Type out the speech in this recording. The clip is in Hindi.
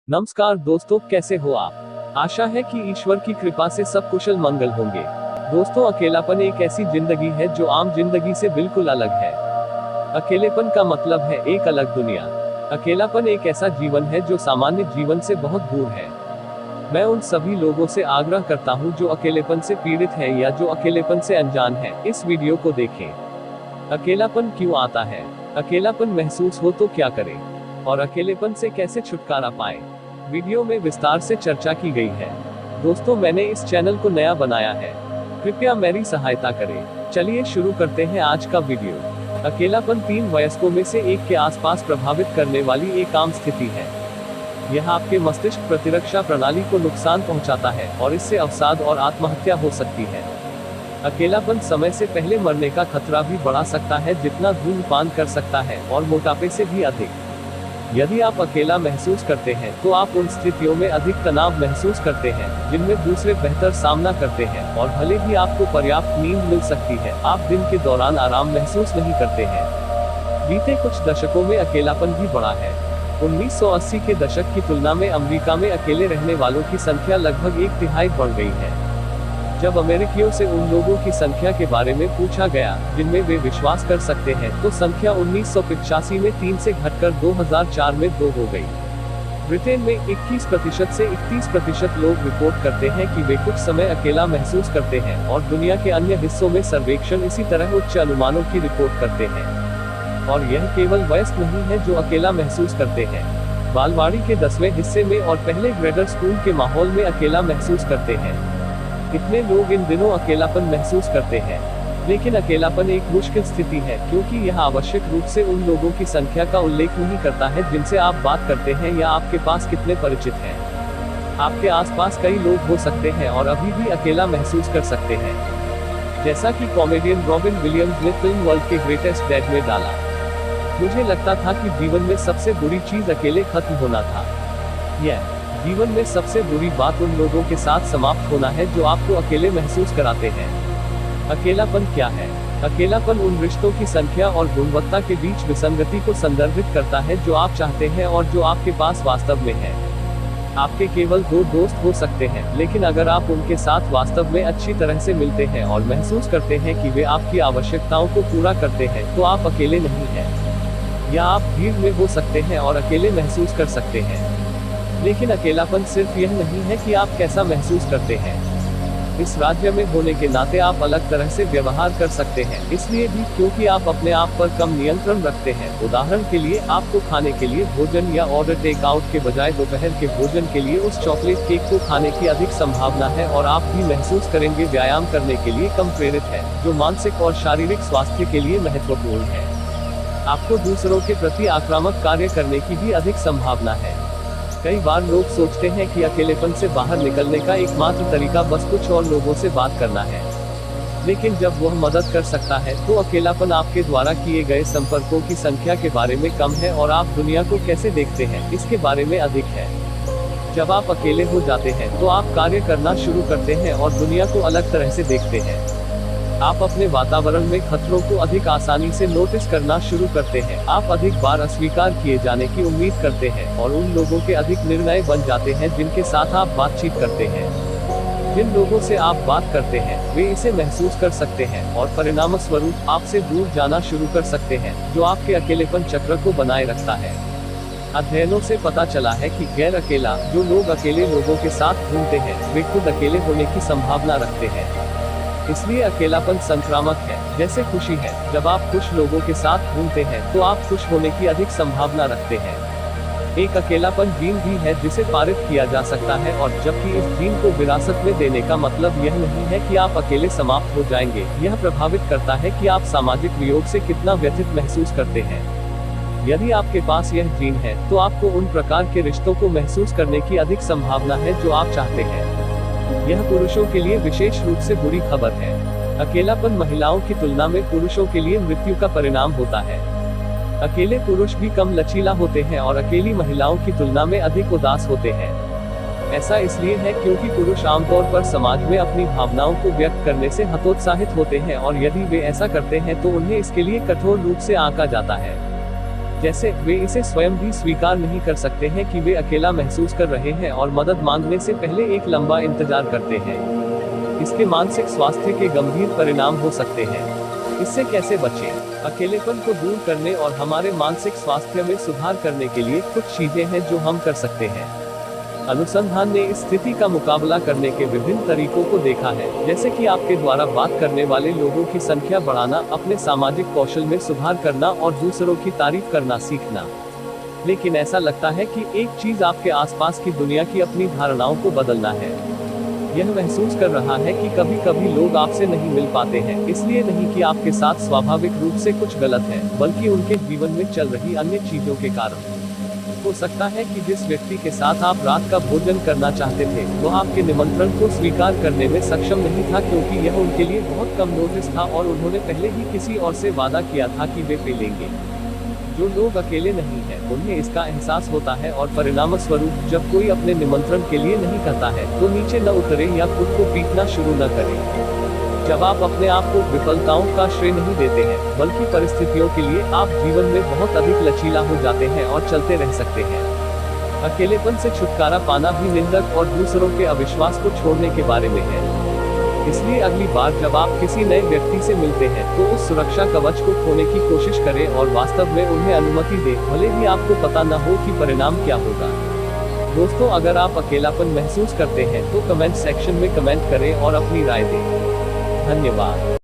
नमस्कार दोस्तों, कैसे हो आप। आशा है कि ईश्वर की कृपा से सब कुशल मंगल होंगे। दोस्तों, अकेलापन एक ऐसी जिंदगी है जो आम जिंदगी से बिल्कुल अलग है। अकेलेपन का मतलब है एक अलग दुनिया। अकेलापन एक ऐसा जीवन है जो सामान्य जीवन से बहुत दूर है। मैं उन सभी लोगों से आग्रह करता हूं जो अकेलेपन से पीड़ित है या जो अकेलेपन से अनजान है, इस वीडियो को देखें। अकेलापन क्यों आता है, अकेलापन महसूस हो तो क्या करें, और अकेलेपन से कैसे छुटकारा पाएं। वीडियो में विस्तार से चर्चा की गई है। दोस्तों, मैंने इस चैनल को नया बनाया है, कृपया मेरी सहायता करें। चलिए शुरू करते हैं आज का वीडियो। अकेलापन 3 वयस्कों में से एक के आसपास प्रभावित करने वाली एक आम स्थिति है। यह आपके मस्तिष्क प्रतिरक्षा प्रणाली को नुकसान पहुंचाता है और इससे अवसाद और आत्महत्या हो सकती है। अकेलापन समय से पहले मरने का खतरा भी बढ़ा सकता है, जितना धूम्रपान कर सकता है, और मोटापे से भी अधिक। यदि आप अकेला महसूस करते हैं तो आप उन स्थितियों में अधिक तनाव महसूस करते हैं जिनमें दूसरे बेहतर सामना करते हैं, और भले ही आपको पर्याप्त नींद मिल सकती है, आप दिन के दौरान आराम महसूस नहीं करते हैं। बीते कुछ दशकों में अकेलापन भी बढ़ा है। 1980 के दशक की तुलना में अमेरिका में अकेले रहने वालों की संख्या लगभग 1/3 बढ़ गई है। जब अमेरिकियों से उन लोगों की संख्या के बारे में पूछा गया जिनमें वे विश्वास कर सकते हैं, तो संख्या 1985 में 3 से घटकर 2004 में 2 हो गई। ब्रिटेन में 21% से 31% लोग रिपोर्ट करते हैं कि वे कुछ समय अकेला महसूस करते हैं, और दुनिया के अन्य हिस्सों में सर्वेक्षण इसी तरह उच्च अनुमानों की रिपोर्ट करते हैं। और यह केवल वयस्क नहीं है जो अकेला महसूस करते हैं। बालवाड़ी के 10वें हिस्से में और पहले ग्रेडर स्कूल के माहौल में अकेला महसूस करते हैं। कितने लोग इन दिनों अकेलापन महसूस करते हैं। लेकिन अकेलापन एक मुश्किल स्थिति है, क्योंकि यह आवश्यक रूप से उन लोगों की संख्या का उल्लेख नहीं करता है जिनसे आप बात करते हैं या आपके पास कितने परिचित हैं। आपके आसपास कई लोग हो सकते हैं और अभी भी अकेला महसूस कर सकते हैं, जैसा कि कॉमेडियन रॉबिन विलियम्स ने फिल्म वर्ल्ड के ग्रेटेस्ट डेड में डाला। मुझे लगता था कि जीवन में सबसे बुरी चीज अकेले खत्म होना था। यह जीवन में सबसे बुरी बात उन लोगों के साथ समाप्त होना है जो आपको अकेले महसूस कराते हैं। अकेलापन क्या है? अकेलापन उन रिश्तों की संख्या और गुणवत्ता के बीच विसंगति को संदर्भित करता है जो आप चाहते हैं और जो आपके पास वास्तव में है। आपके केवल 2 दोस्त हो सकते हैं, लेकिन अगर आप उनके साथ वास्तव में अच्छी तरह से मिलते हैं और महसूस करते हैं कि वे आपकी आवश्यकताओं को पूरा करते हैं, तो आप अकेले नहीं हैं। या आप भीड़ में हो सकते हैं और अकेले महसूस कर सकते हैं। लेकिन अकेलापन सिर्फ यह नहीं है कि आप कैसा महसूस करते हैं। इस राज्य में होने के नाते आप अलग तरह से व्यवहार कर सकते हैं, इसलिए भी क्योंकि आप अपने आप पर कम नियंत्रण रखते हैं। उदाहरण के लिए, आपको खाने के लिए भोजन या ऑर्डर टेक आउट के बजाय दोपहर के भोजन के लिए उस चॉकलेट केक को खाने की अधिक संभावना है, और आप भी महसूस करेंगे व्यायाम करने के लिए कम प्रेरित है, जो मानसिक और शारीरिक स्वास्थ्य के लिए महत्वपूर्ण है। आपको दूसरों के प्रति आक्रामक कार्य करने की भी अधिक संभावना है। कई बार लोग सोचते हैं कि अकेलेपन से बाहर निकलने का एकमात्र तरीका बस कुछ और लोगों से बात करना है। लेकिन जब वह मदद कर सकता है, तो अकेलापन आपके द्वारा किए गए संपर्कों की संख्या के बारे में कम है, और आप दुनिया को कैसे देखते हैं इसके बारे में अधिक है। जब आप अकेले हो जाते हैं तो आप कार्य करना शुरू करते हैं और दुनिया को अलग तरह से देखते हैं। आप अपने वातावरण में खतरों को अधिक आसानी से नोटिस करना शुरू करते हैं। आप अधिक बार अस्वीकार किए जाने की उम्मीद करते हैं, और उन लोगों के अधिक निर्णय बन जाते हैं जिनके साथ आप बातचीत करते हैं। जिन लोगों से आप बात करते हैं, वे इसे महसूस कर सकते हैं, और परिणामस्वरूप आपसे दूर जाना शुरू कर सकते हैं, जो आपके अकेलेपन चक्र को बनाए रखता है। अध्ययनों से पता चला है कि गैर अकेला, जो लोग अकेले लोगों के साथ घूमते हैं, वे खुद अकेले होने की संभावना रखते हैं। इसलिए अकेलापन संक्रामक है, जैसे खुशी है। जब आप खुश लोगों के साथ घूमते हैं तो आप खुश होने की अधिक संभावना रखते हैं। एक अकेलापन जीन भी है जिसे पारित किया जा सकता है, और जबकि इस जीन को विरासत में देने का मतलब यह नहीं है कि आप अकेले समाप्त हो जाएंगे। यह प्रभावित करता है कि आप सामाजिक वियोग से कितना व्यथित महसूस करते हैं। यदि आपके पास यह जीन है, तो आपको उन प्रकार के रिश्तों को महसूस करने की अधिक संभावना है जो आप चाहते हैं। यह पुरुषों के लिए विशेष रूप से बुरी खबर है। अकेलापन महिलाओं की तुलना में पुरुषों के लिए मृत्यु का परिणाम होता है। अकेले पुरुष भी कम लचीला होते हैं और अकेली महिलाओं की तुलना में अधिक उदास होते हैं। ऐसा इसलिए है क्योंकि पुरुष आमतौर पर समाज में अपनी भावनाओं को व्यक्त करने से हतोत्साहित होते हैं, और यदि वे ऐसा करते हैं तो उन्हें इसके लिए कठोर रूप से आंका जाता है। जैसे वे इसे स्वयं भी स्वीकार नहीं कर सकते हैं कि वे अकेला महसूस कर रहे हैं और मदद मांगने से पहले एक लंबा इंतजार करते हैं। इसके मानसिक स्वास्थ्य के गंभीर परिणाम हो सकते हैं। इससे कैसे बचें? अकेलेपन को दूर करने और हमारे मानसिक स्वास्थ्य में सुधार करने के लिए कुछ चीजें हैं जो हम कर सकते हैं। अनुसंधान ने इस स्थिति का मुकाबला करने के विभिन्न तरीकों को देखा है, जैसे कि आपके द्वारा बात करने वाले लोगों की संख्या बढ़ाना, अपने सामाजिक कौशल में सुधार करना और दूसरों की तारीफ करना सीखना। लेकिन ऐसा लगता है कि एक चीज आपके आसपास की दुनिया की अपनी धारणाओं को बदलना है। यह महसूस कर रहा है कि कभी कभी लोग आपसे नहीं मिल पाते हैं, इसलिए नहीं कि आपके साथ स्वाभाविक रूप से कुछ गलत है, बल्कि उनके जीवन में चल रही अन्य चीजों के कारण। हो सकता है कि जिस व्यक्ति के साथ आप रात का भोजन करना चाहते थे, वो आपके निमंत्रण को स्वीकार करने में सक्षम नहीं था, क्योंकि यह उनके लिए बहुत कम नोटिस था और उन्होंने पहले ही किसी और से वादा किया था कि वे पी लेंगे। जो लोग अकेले नहीं हैं, उन्हें इसका एहसास होता है और परिणामस्वरूप जब कोई अपने निमंत्रण के लिए नहीं कहता है, तो नीचे न उतरे या खुद को पीटना शुरू न करें। जब आप अपने आप को विफलताओं का श्रेय नहीं देते हैं, बल्कि परिस्थितियों के लिए, आप जीवन में बहुत अधिक लचीला हो जाते हैं और चलते रह सकते हैं। अकेलेपन से छुटकारा पाना भी निंदक और दूसरों के अविश्वास को छोड़ने के बारे में है। इसलिए अगली बार जब आप किसी नए व्यक्ति से मिलते हैं, तो उस सुरक्षा कवच को खोने की कोशिश करें और वास्तव में उन्हें अनुमति दें, भले ही आपको पता न हो कि परिणाम क्या होगा। दोस्तों, अगर आप अकेलापन महसूस करते हैं तो कमेंट सेक्शन में कमेंट करें और अपनी राय दें। धन्यवाद।